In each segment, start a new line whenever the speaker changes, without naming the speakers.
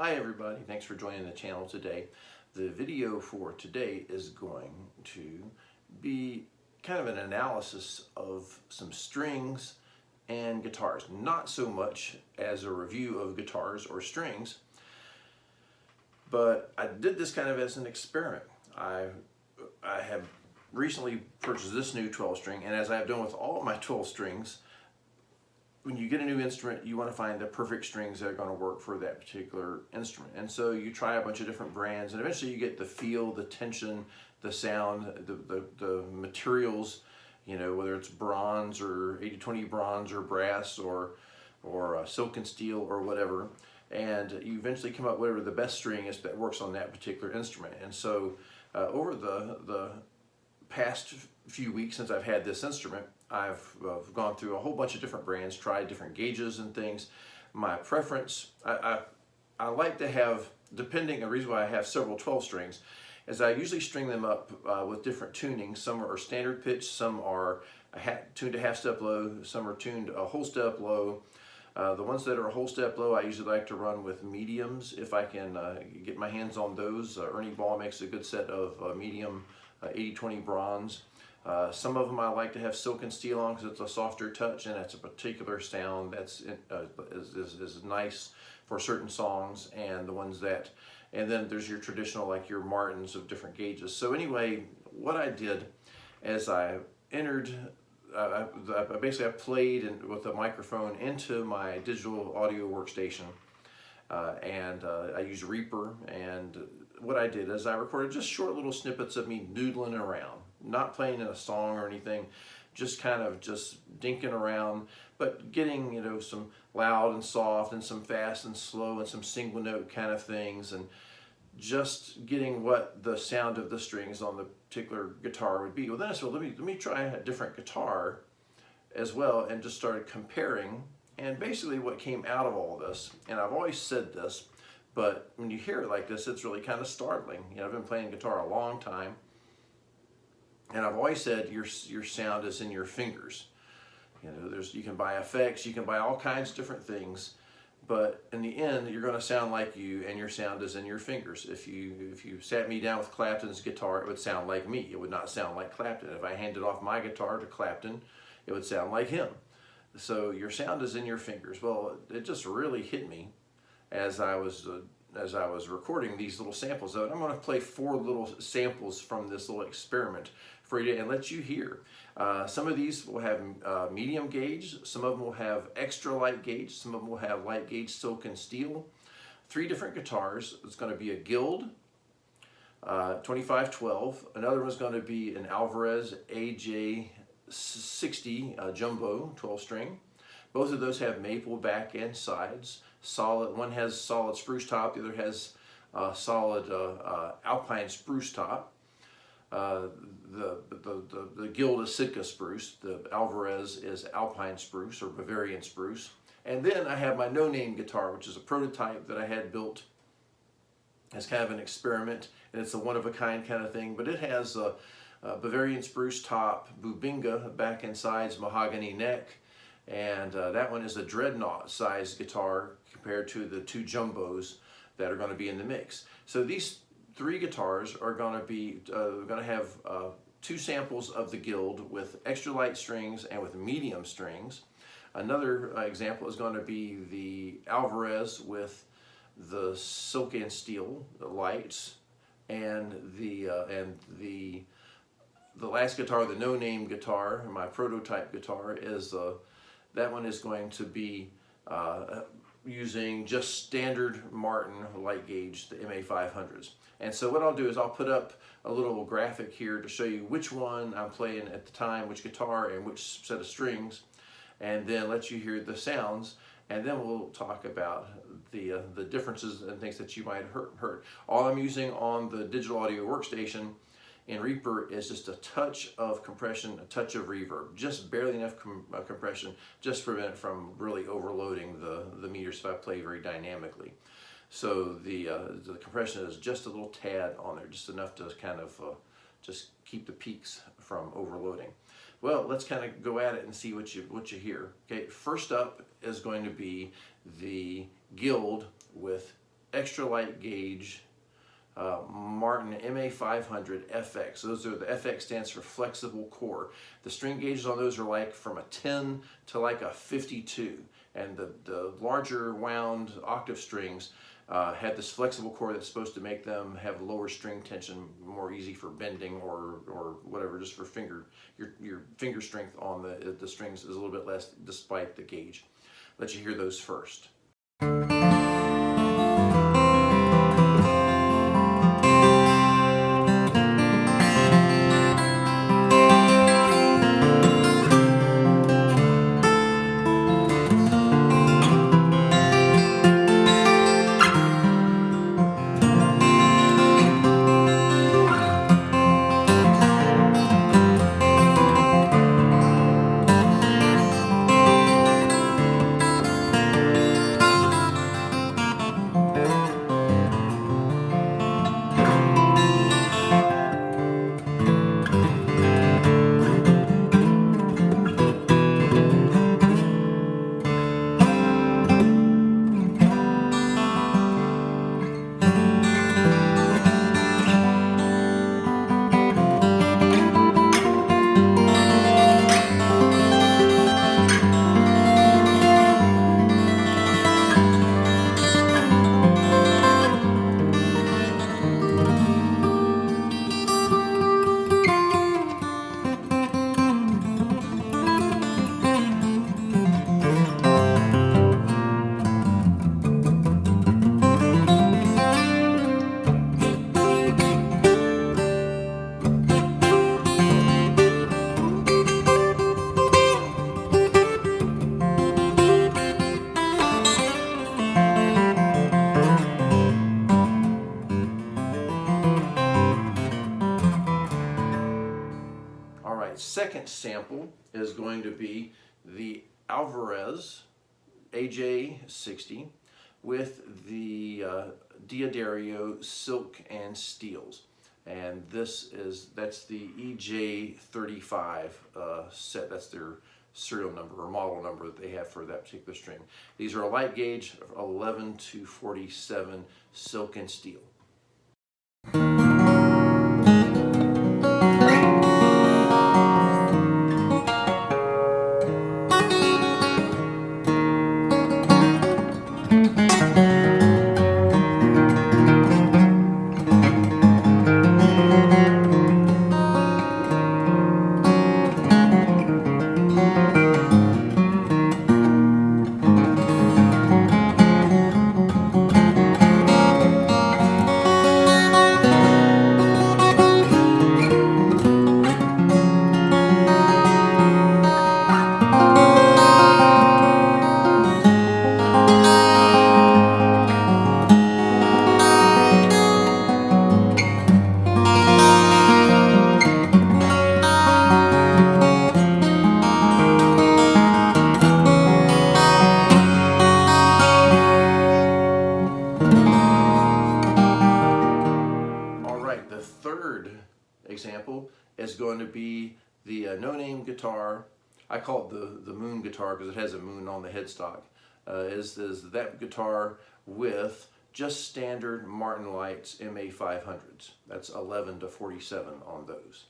Hi everybody, thanks for joining the channel today. The video for today is going to be kind of an analysis of some strings and guitars. Not so much as a review of guitars or strings, but I did this kind of as an experiment. I have recently purchased this new 12 string, and as I have done with all my 12 strings, when you get a new instrument, you want to find the perfect strings that are going to work for that particular instrument. And so you try a bunch of different brands, and eventually you get the feel, the tension, the sound, the materials, you know, whether it's bronze or 80/20 bronze or brass or silk and steel or whatever. And you eventually come up with whatever the best string is that works on that particular instrument. And so over the past few weeks since I've had this instrument, I've gone through a whole bunch of different brands, tried different gauges and things. My preference, I like to have, depending, the reason why I have several 12 strings, is I usually string them up with different tunings. Some are standard pitch, some are tuned a half step low, some are tuned a whole step low. The ones that are a whole step low, I usually like to run with mediums if I can get my hands on those. Ernie Ball makes a good set of medium 80/20 bronze. Some of them I like to have silk and steel on because it's a softer touch and it's a particular sound that's is nice for certain songs, and the ones that, and then there's your traditional, like your Martins of different gauges. So anyway, what I did as I entered, I played with a microphone into my digital audio workstation, and I used Reaper, and what I did is I recorded just short little snippets of me noodling around, not playing in a song or anything, just kind of just dinking around, but getting, you know, some loud and soft and some fast and slow and some single note kind of things, and just getting what the sound of the strings on the particular guitar would be. Well, then I said, let me try a different guitar as well, and just started comparing. And basically what came out of all this, and I've always said this, but when you hear it like this, it's really kind of startling. You know, I've been playing guitar a long time, and I've always said your sound is in your fingers. You know, you can buy effects, you can buy all kinds of different things, but in the end, you're going to sound like you, and your sound is in your fingers. If you sat me down with Clapton's guitar, it would sound like me. It would not sound like Clapton. If I handed off my guitar to Clapton, it would sound like him. So your sound is in your fingers. Well, it just really hit me as I was recording these little samples of it. I'm going to play 4 little samples from this little experiment for you and let you hear. Some of these will have medium gauge, some of them will have extra light gauge, some of them will have light gauge silk and steel. 3 different guitars. It's going to be a Guild 2512. Another one's going to be an Alvarez AJ60 jumbo 12 string. Both of those have maple back and sides. Solid. One has solid spruce top. The other has solid alpine spruce top. The Guild is Sitka spruce. The Alvarez is alpine spruce or Bavarian spruce. And then I have my no-name guitar, which is a prototype that I had built as kind of an experiment, and it's a one-of-a-kind kind of thing. But it has a Bavarian spruce top, Bubinga back and sides, mahogany neck, and that one is a dreadnought sized guitar compared to the 2 jumbos that are going to be in the mix. So these 3 guitars are going to be have 2 samples of the Guild with extra light strings and with medium strings. Another example is going to be the Alvarez with the silk and steel lights, and the last guitar, the no-name guitar, my prototype guitar, is that one is going to be using just standard Martin light gauge, the MA500s. And so what I'll do is I'll put up a little graphic here to show you which one I'm playing at the time, which guitar and which set of strings, and then let you hear the sounds, and then we'll talk about the differences and things that you might have heard. All I'm using on the digital audio workstation in Reaper is just a touch of compression, a touch of reverb, just barely enough compression, just to prevent it from really overloading the meters if I play very dynamically. So the compression is just a little tad on there, just enough to kind of just keep the peaks from overloading. Well, let's kind of go at it and see what you hear. Okay, first up is going to be the Guild with extra light gauge Martin MA500 FX. Those are, the FX stands for flexible core. The string gauges on those are like from a 10 to like a 52. And the larger wound octave strings had this flexible core that's supposed to make them have lower string tension, more easy for bending or whatever, just for your finger strength on the strings is a little bit less despite the gauge. Let you hear those first. Second sample is going to be the Alvarez AJ60 with the D'Addario Silk and Steels, and that's the EJ35 set. That's their serial number or model number that they have for that particular string. These are a light gauge 11 to 47 silk and steel. Example is going to be the No Name guitar. I call it the moon guitar because it has a moon on the headstock. Is that guitar with just standard Martin Lights MA500s. That's 11 to 47 on those.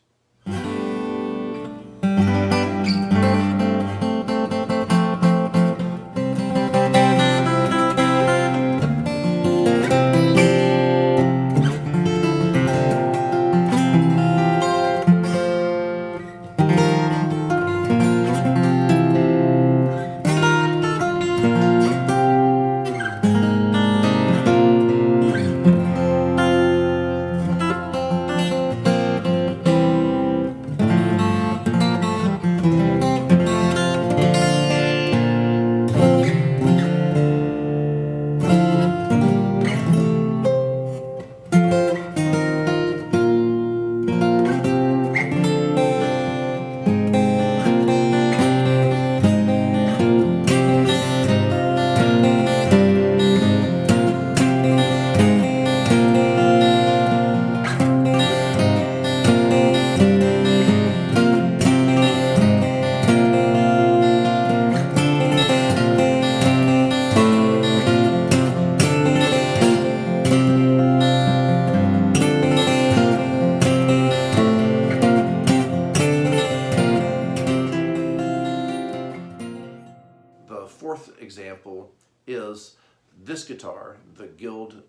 example is this guitar, the Guild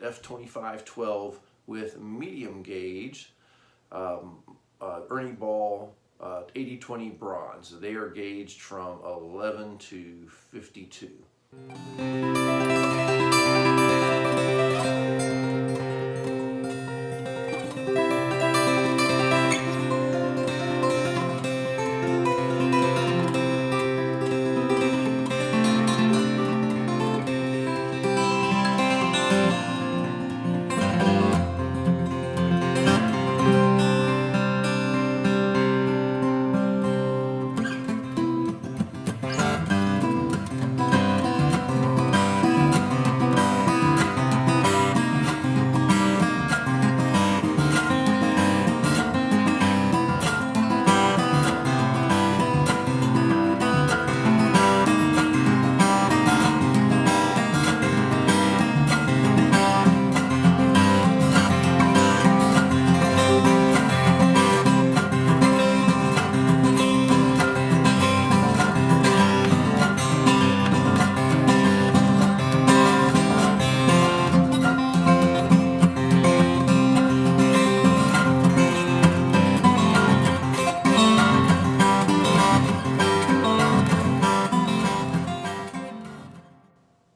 F2512 with medium gauge Ernie Ball 80/20 bronze. They are gauged from 11 to 52.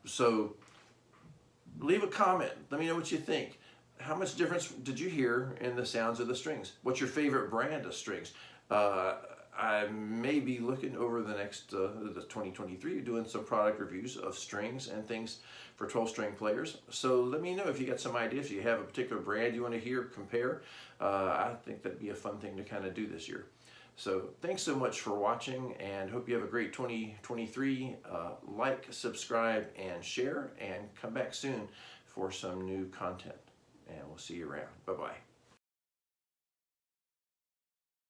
So leave a comment. Let me know what you think. How much difference did you hear in the sounds of the strings? What's your favorite brand of strings? I may be looking over the next the 2023 doing some product reviews of strings and things for 12-string players. So let me know if you got some ideas. If you have a particular brand you want to hear compare. I think that'd be a fun thing to kind of do this year. So thanks so much for watching, and hope you have a great 2023. Like, subscribe, and share, and come back soon for some new content. And we'll see you around. Bye-bye.